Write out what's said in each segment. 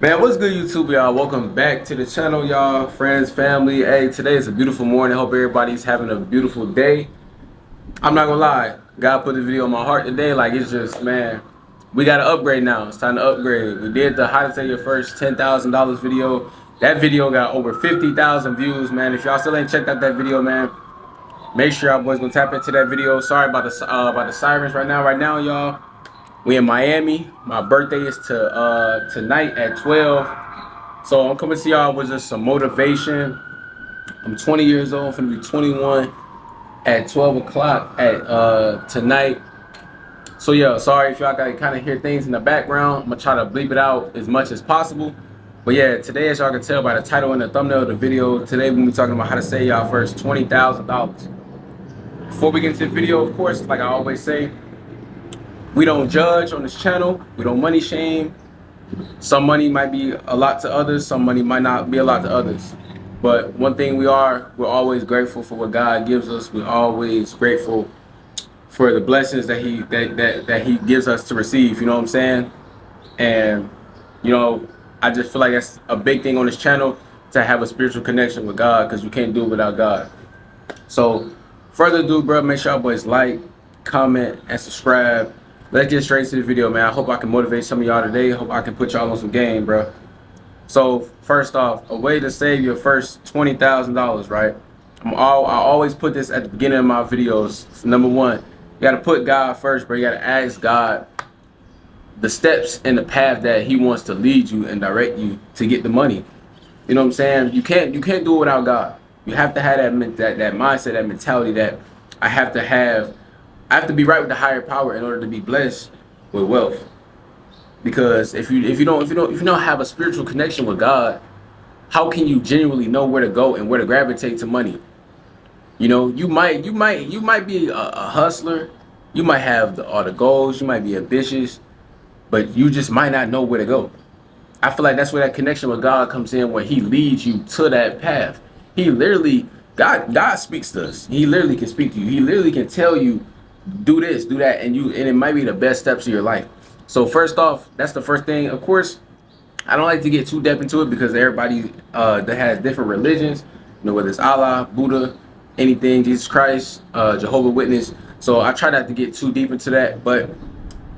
Man, what's good, YouTube, y'all? Welcome back to the channel, y'all, friends, family. Hey, today is a beautiful morning. Hope everybody's having a beautiful day. I'm not gonna lie, God put the video on my heart today. Like, it's just, man, we got to upgrade now. It's time to upgrade. We did the how to save your first $10,000 video. That video got over 50,000 views, man. If y'all still ain't checked out that video, man, make sure y'all boys gonna tap into that video. Sorry about the sirens right now. Right now, y'all, we in Miami. My birthday is tonight at 12. So I'm coming to y'all with just some motivation. I'm 20 years old, I'm finna be 21 at 12 o'clock at tonight. So yeah, sorry if y'all gotta kind of hear things in the background. I'm gonna try to bleep it out as much as possible. But yeah, today, as y'all can tell by the title and the thumbnail of the video, today we're gonna be talking about how to save y'all first $20,000. Before we get into the video, of course, like I always say, we don't judge on this channel. We don't money shame. Some money might be a lot to others, some money might not be a lot to others. But one thing we're always grateful for what God gives us. We're always grateful for the blessings that He gives us to receive. You know what I'm saying? And you know, I just feel like that's a big thing on this channel, to have a spiritual connection with God, because you can't do it without God. So, further ado, bro, make sure y'all boys like, comment, and subscribe. Let's get straight to the video, man. I hope I can motivate some of y'all today. I hope I can put y'all on some game, bro. So first off, a way to save your first $20,000, right? I always put this at the beginning of my videos. Number one, you gotta put God first, bro. You gotta ask God the steps and the path that He wants to lead you and direct you to get the money. You know what I'm saying? You can't do it without God. You have to have that mindset, that mentality that I have to have. I have to be right with the higher power in order to be blessed with wealth. Because if you don't have a spiritual connection with God, how can you genuinely know where to go and where to gravitate to money? You know, you might be a hustler, you might have all the goals, you might be ambitious, but you just might not know where to go. I feel like that's where that connection with God comes in, where He leads you to that path. He literally, God speaks to us. He literally can speak to you. He literally can tell you, do this, do that, and it might be the best steps of your life. So first off, that's the first thing. Of course, I don't like to get too deep into it, because everybody that has different religions, you know, whether it's Allah, Buddha, anything, Jesus Christ, Jehovah's Witness. So I try not to get too deep into that, but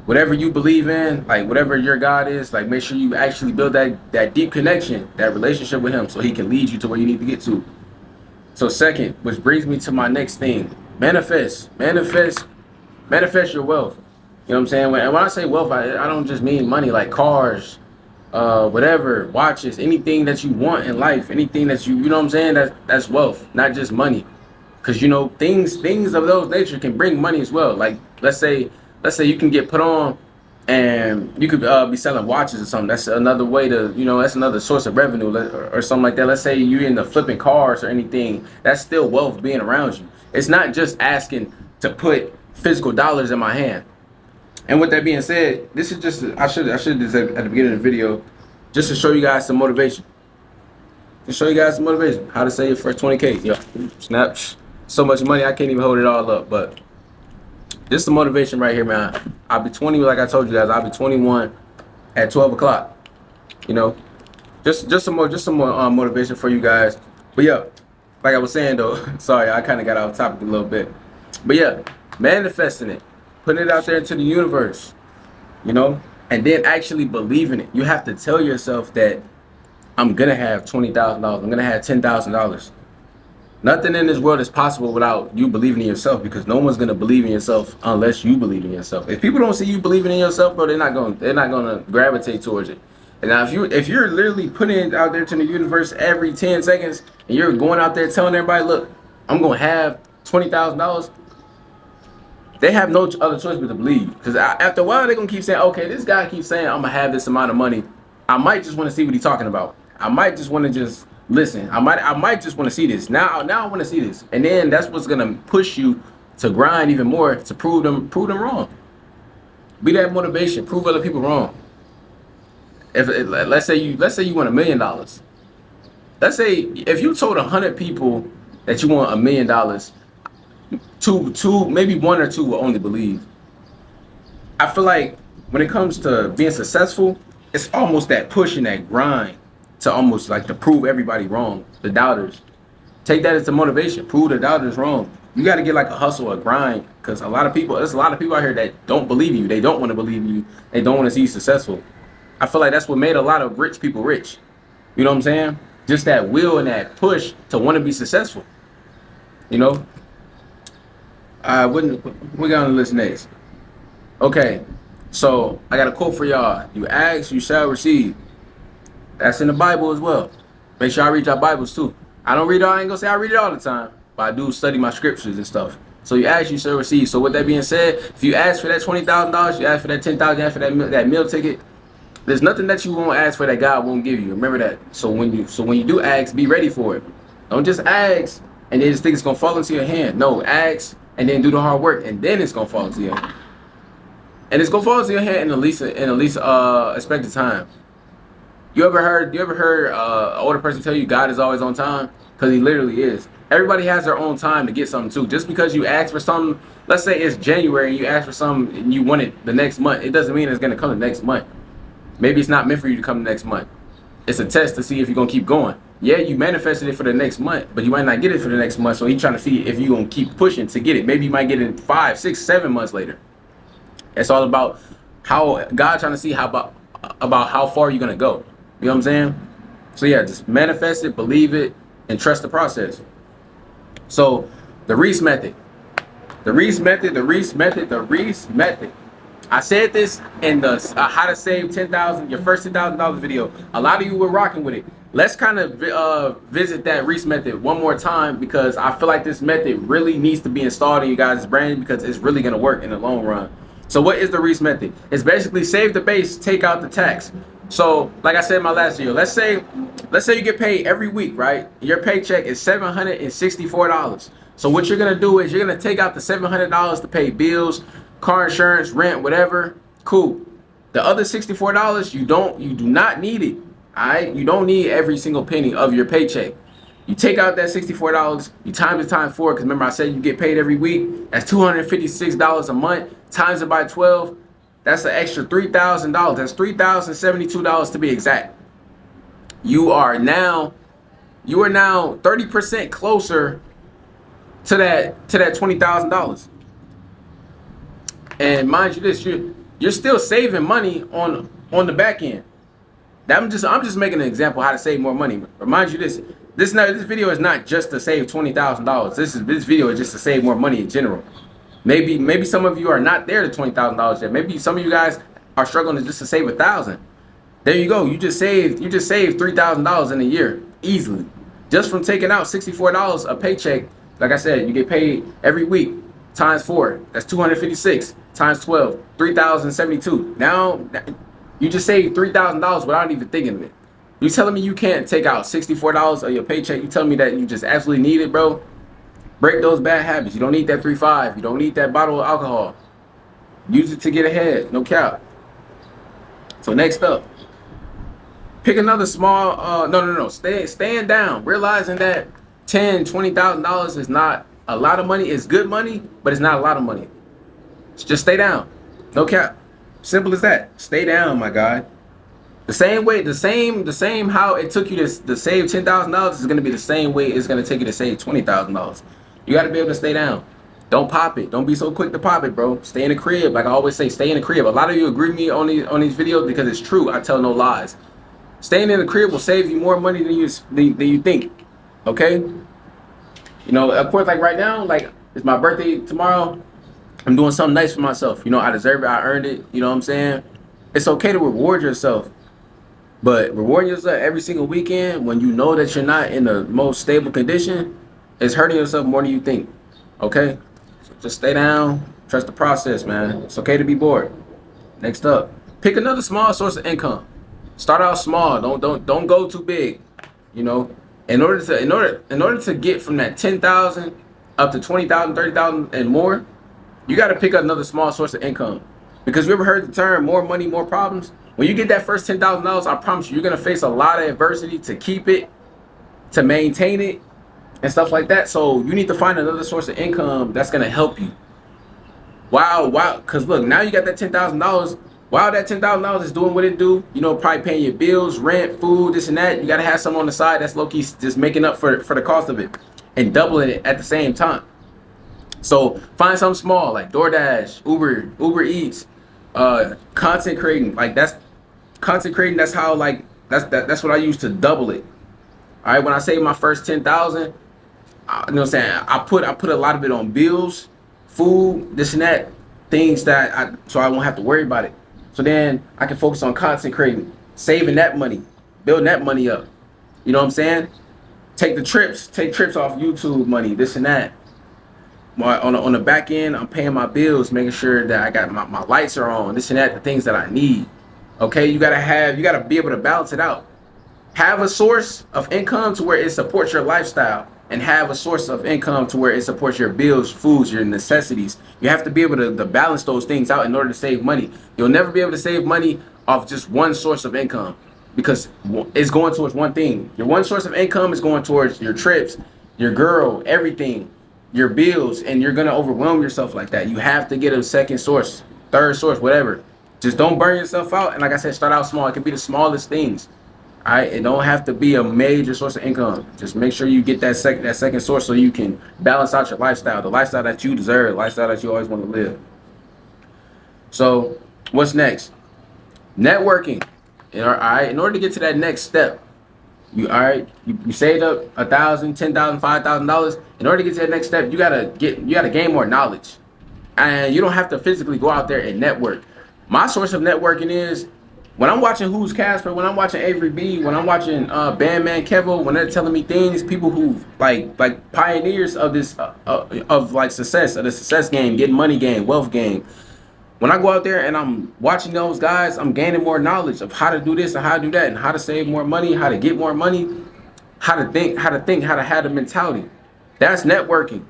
whatever you believe in, like whatever your God is, like make sure you actually build that deep connection, that relationship with Him, so He can lead you to where you need to get to. So second, which brings me to my next thing, manifest your wealth. You know what I'm saying? When I say wealth, I don't just mean money, like cars, whatever, watches, anything that you want in life, anything that you know what I'm saying, that's wealth, not just money. Because you know, things of those nature can bring money as well. Like let's say you can get put on and you could be selling watches or something. That's another way to, you know, that's another source of revenue, or something like that. Let's say you're into flipping cars or anything. That's still wealth being around you. It's not just asking to put physical dollars in my hand. And with that being said, this is just, I should do this at the beginning of the video, just to show you guys some motivation. To show you guys some motivation. How to save your first 20K. Yo, snap. So much money, I can't even hold it all up. But this is the motivation right here, man. I'll be 20, like I told you guys, I'll be 21 at 12 o'clock. You know, just some more motivation for you guys. But yeah, like I was saying though, sorry, I kind of got off topic a little bit. But yeah, manifesting it, putting it out there into the universe, you know, and then actually believing it. You have to tell yourself that I'm gonna have $20,000. I'm gonna have $10,000. Nothing in this world is possible without you believing in yourself, because no one's gonna believe in yourself unless you believe in yourself. If people don't see you believing in yourself, bro, they're not gonna gravitate towards it. And now if you're literally putting it out there to the universe every 10 seconds, and you're going out there telling everybody, look, I'm gonna have $20,000, they have no other choice but to believe. Because after a while, they're gonna keep saying, okay, this guy keeps saying I'm gonna have this amount of money. I might just want to see what he's talking about. I might just want to just listen. I might just want to see this. Now I want to see this. And then that's what's gonna push you to grind even more, to prove them wrong. Be that motivation. Prove other people wrong. If let's say you want $1,000,000. Let's say if you told 100 people that you want $1,000,000, two, maybe one or two will only believe. I feel like when it comes to being successful, it's almost that push and that grind to almost like to prove everybody wrong. The doubters. Take that as a motivation. Prove the doubters wrong. You got to get like a hustle, a grind, because there's a lot of people out here that don't believe you. They don't want to believe you. They don't want to see you successful. I feel like that's what made a lot of rich people rich. You know what I'm saying? Just that will and that push to want to be successful. You know? We got on the list next. Okay, so I got a quote for y'all. You ask, you shall receive. That's in the Bible as well. Make sure I read your Bibles too. I don't read it all, I ain't gonna say I read it all the time, but I do study my scriptures and stuff. So you ask, you shall receive. So with that being said, if you ask for that $20,000, you ask for that $10,000, you ask for that meal ticket, there's nothing that you won't ask for that God won't give you. Remember that. So when you do ask, be ready for it. Don't just ask and then just think it's gonna fall into your hand. No, ask and then do the hard work, and then it's gonna fall into your hand. And it's gonna fall into your hand in the least expected time. You ever heard an older person tell you God is always on time? Because he literally is. Everybody has their own time to get something too. Just because you ask for something, let's say it's January and you ask for something and you want it the next month, it doesn't mean it's gonna come the next month. Maybe it's not meant for you to come the next month. It's a test to see if you're gonna keep going. Yeah, you manifested it for the next month, but you might not get it for the next month. So he's trying to see if you're gonna keep pushing to get it. Maybe you might get it 5, 6, 7 months later. It's all about how God trying to see about how far you're gonna go. You know what I'm saying? So yeah, just manifest it, believe it, and trust the process. So the Reese method. The Reese method, the Reese method, the Reese method. I said this in the how to save your first $10,000 video. A lot of you were rocking with it. Let's kind of visit that Reese method one more time, because I feel like this method really needs to be installed in you guys' brain, because it's really gonna work in the long run. So what is the Reese method? It's basically save the base, take out the tax. So like I said in my last video, let's say you get paid every week, right? Your paycheck is $764. So what you're gonna do is you're gonna take out the $700 to pay bills, car insurance, rent, whatever. Cool. The other $64, you do not need it. All right? You don't need every single penny of your paycheck. You take out that $64, you times it times 4, because remember I said you get paid every week. That's $256 a month. Times it by 12. That's an extra $3,000. That's $3,072 to be exact. You are now 30% closer to that $20,000. And mind you this, you're still saving money on the back end. I'm just making an example how to save more money. Remind you this video is not just to save $20,000. This video is just to save more money in general. Maybe some of you are not there to $20,000 yet. Maybe some of you guys are struggling just to save $1,000. There you go. You just saved $3,000 in a year easily, just from taking out $64 a paycheck. Like I said, you get paid every week times 4. That's 256 times 12, 3,072. Now you just saved $3,000 without even thinking of it. You telling me you can't take out $64 of your paycheck? You telling me that you just absolutely need it, bro? Break those bad habits. You don't need that 3.5. You don't need that bottle of alcohol. Use it to get ahead. No cap. So next up, pick another small. No. Staying down. Realizing that $10,000-$20,000 is not a lot of money. It's good money, but it's not a lot of money. Just stay down. No cap. Simple as that. Stay down, my guy. The same way, the same how it took you to save $10,000 is gonna be the same way it's gonna take you to save $20,000. You gotta be able to stay down. Don't pop it. Don't be so quick to pop it, bro. Stay in the crib. Like I always say, stay in the crib. A lot of you agree with me on these videos because it's true. I tell no lies. Staying in the crib will save you more money than you think. Okay? You know, of course, like right now, like it's my birthday tomorrow. I'm doing something nice for myself. You know, I deserve it. I earned it. You know what I'm saying? It's okay to reward yourself. But rewarding yourself every single weekend when you know that you're not in the most stable condition is hurting yourself more than you think. Okay? So just stay down. Trust the process, man. It's okay to be bored. Next up, pick another small source of income. Start out small. Don't go too big. You know, in order to get from that 10,000 up to 20,000, 30,000 and more, you got to pick up another small source of income. Because you ever heard the term more money, more problems? When you get that first $10,000, I promise you, you're going to face a lot of adversity to keep it, to maintain it, and stuff like that. So you need to find another source of income that's going to help you. Wow. Because look, now you got that $10,000. While that $10,000 is doing what it do, you know, probably paying your bills, rent, food, this and that, you gotta have some on the side that's low-key just making up for the cost of it and doubling it at the same time. So find something small like DoorDash, Uber Eats, content creating. Like that's content creating. That's how like that's what I use to double it. All right, when I save my first 10,000, you know what I'm saying, I put a lot of it on bills, food, this and that, things that so I won't have to worry about it. So then I can focus on content creating, saving that money, building that money up. You know what I'm saying? Take trips off YouTube money, this and that. On the back end, I'm paying my bills, making sure that I got my lights are on, this and that, the things that I need. Okay, you gotta be able to balance it out. Have a source of income to where it supports your lifestyle, and have a source of income to where it supports your bills, foods, your necessities. You have to be able to balance those things out in order to save money. You'll never be able to save money off just one source of income because it's going towards one thing. Your one source of income is going towards your trips, your girl, everything, your bills, and you're gonna overwhelm yourself like that. You have to get a second source, third source, whatever. Just don't burn yourself out. And like I said, start out small. It can be the smallest things. All right, it don't have to be a major source of income. Just make sure you get that second source so you can balance out your lifestyle, the lifestyle that you deserve, the lifestyle that you always want to live. So what's next? Networking. All right, in order to get to that next step, you saved up $1,000, $10,000, $5,000. In order to get to that next step, you gotta gain more knowledge, and you don't have to physically go out there and network. My source of networking is when I'm watching Who's Casper, when I'm watching Avery B, when I'm watching Bandman Kevo, when they're telling me things, people who like pioneers of this of like success, of the success game, getting money game, wealth game. When I go out there and I'm watching those guys, I'm gaining more knowledge of how to do this and how to do that and how to save more money, how to get more money, how to think, how to have the mentality. That's networking.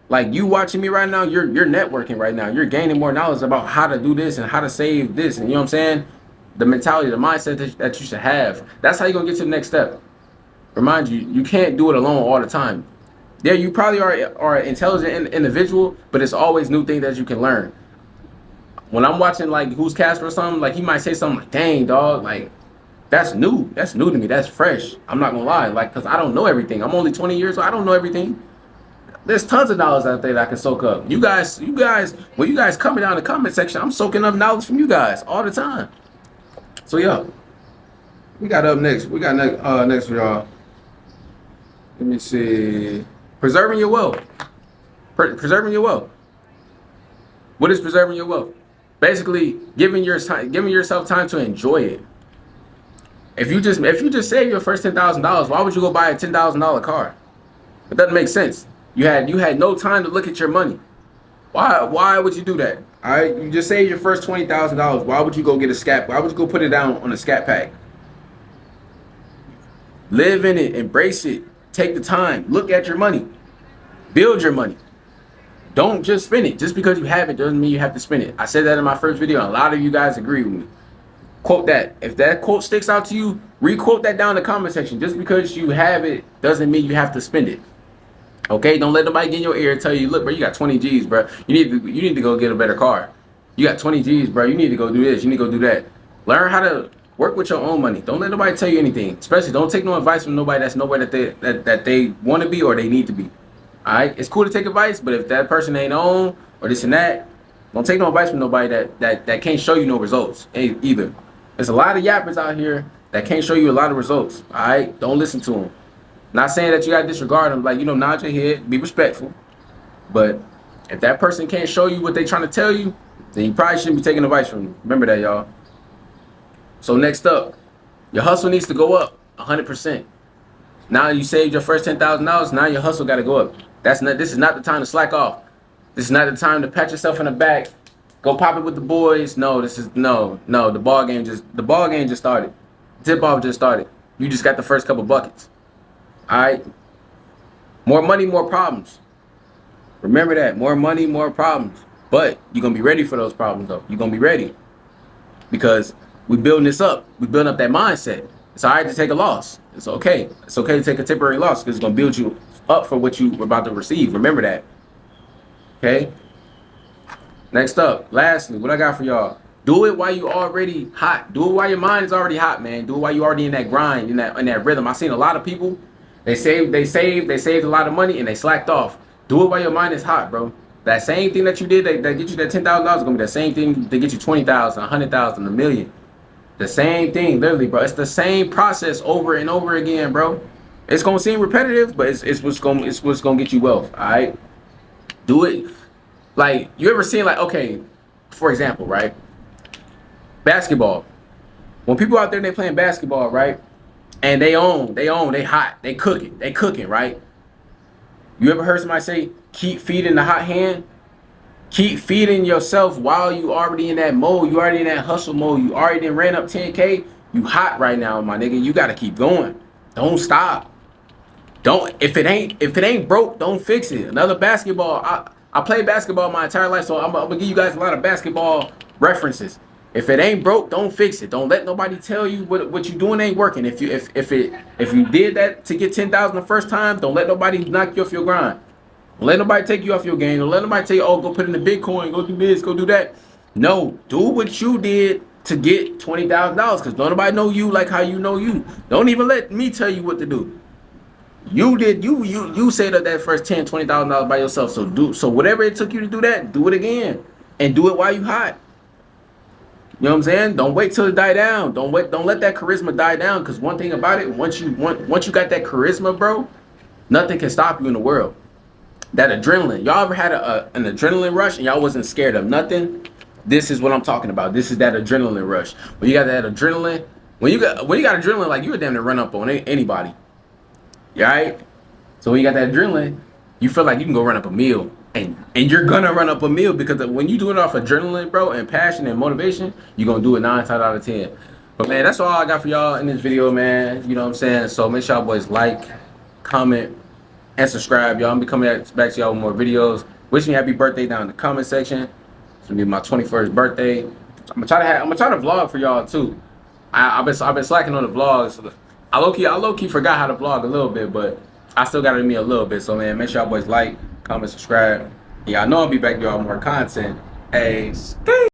Like you watching me right now, you're networking right now. You're gaining more knowledge about how to do this and how to save this, and you know what I'm saying? The mentality, the mindset that you should have. That's how you're gonna get to the next step. Remind you, you can't do it alone all the time. Yeah, you probably are an intelligent individual, but it's always new things that you can learn. When I'm watching like Who's Casper or something, like he might say something like, "Dang, dog, like that's new. That's new to me. That's fresh." I'm not gonna lie, like, cause I don't know everything. I'm only 20 years old. I don't know everything. There's tons of knowledge out there that I can soak up. You guys, when you guys coming down in the comment section, I'm soaking up knowledge from you guys all the time. So yeah, we got up next. We got next for y'all. Let me see. Preserving your wealth. Preserving your wealth. What is preserving your wealth? Basically, giving yourself time to enjoy it. If you just save your first $10,000, why would you go buy a $10,000 car? It doesn't make sense. You had no time to look at your money. Why would you do that? All right, you just saved your first $20,000. Why would you go get a scat? Why would you go put it down on a scat pack? Live in it, embrace it, take the time, look at your money, build your money. Don't just spend it. Just because you have it doesn't mean you have to spend it. I said that in my first video, and a lot of you guys agree with me. Quote that. If that quote sticks out to you, re-quote that down in the comment section. Just because you have it doesn't mean you have to spend it. Okay, don't let nobody get in your ear and tell you, look, bro, you got 20 G's, bro. You need to go get a better car. You got 20 G's, bro. You need to go do this. You need to go do that. Learn how to work with your own money. Don't let nobody tell you anything. Especially don't take no advice from nobody that's nowhere that they want to be or they need to be. All right, it's cool to take advice, but if that person ain't on or this and that, don't take no advice from nobody that can't show you no results either. There's a lot of yappers out here that can't show you a lot of results. All right, don't listen to them. Not saying that you gotta disregard them, like, you know, nod your head, be respectful. But if that person can't show you what they're trying to tell you, then you probably shouldn't be taking advice from them. Remember that, y'all. So next up, your hustle needs to go up 100%. Now you saved your first $10,000. Now your hustle got to go up. This is not the time to slack off. This is not the time to pat yourself in the back, go pop it with the boys. No, the ball game just started. Tip off just started. You just got the first couple buckets. All right. More money, more problems. Remember that. More money, more problems. But you're gonna be ready for those problems, though. You're gonna be ready because we're building this up. We're building up that mindset. It's all right to take a loss. It's okay. It's okay to take a temporary loss because it's gonna build you up for what you were about to receive. Remember that. Okay. Next up, lastly, what I got for y'all: Do it while you already hot. Do it while your mind is already hot, man. Do it while you already in that grind, in that rhythm. I seen a lot of people. They saved a lot of money and they slacked off. Do it while your mind is hot, bro. That same thing that you did that get you that $10,000 is gonna be the same thing that get you 20,000, 100,000, a million. The same thing, literally, bro. It's the same process over and over again, bro. It's gonna seem repetitive, but it's what's gonna get you wealth. All right, do it. Like, you ever seen, like, okay, for example, right? Basketball. When people out there, they playing basketball, right? And they hot, they cooking, right? You ever heard somebody say, keep feeding the hot hand? Keep feeding yourself while you already in that mode. You already in that hustle mode. You already done ran up 10K. You hot right now, my nigga. You gotta keep going. Don't stop. Don't if it ain't broke, don't fix it. Another basketball. I played basketball my entire life, so I'm gonna give you guys a lot of basketball references. If it ain't broke, don't fix it. Don't let nobody tell you what you doing ain't working. If you did that to get 10,000 the first time, don't let nobody knock you off your grind. Don't let nobody take you off your game. Don't let nobody tell you, oh, go put in the Bitcoin, go do this, go do that. No, do what you did to get $20,000, because don't nobody know you like how you know you. Don't even let me tell you what to do. You saved up that first $10,000, $20,000 by yourself. So whatever it took you to do that, do it again. And do it while you hot. You know what I'm saying? Don't wait till it die down. Don't let that charisma die down. Because one thing about it, once you got that charisma, bro, nothing can stop you in the world. That adrenaline. Y'all ever had an adrenaline rush and y'all wasn't scared of nothing? This is what I'm talking about. This is that adrenaline rush. When you got that adrenaline, when you got adrenaline, like, you would damn near run up on anybody. You alright? So when you got that adrenaline, you feel like you can go run up a meal. And you're gonna run up a meal, because when you do it off adrenaline, bro, and passion and motivation, you're gonna do it 9 times out of 10. But man, that's all I got for y'all in this video, man. You know what I'm saying? So make sure y'all boys like, comment, and subscribe, y'all. I'm be coming back to y'all with more videos. Wish me happy birthday down in the comment section. It's gonna be my 21st birthday. I'm gonna try to vlog for y'all too. I've been slacking on the vlogs. I low key forgot how to vlog a little bit, but I still got it in me a little bit. So man, make sure y'all boys like, comment, subscribe. Yeah, I know I'll be back to y'all more content. Hey,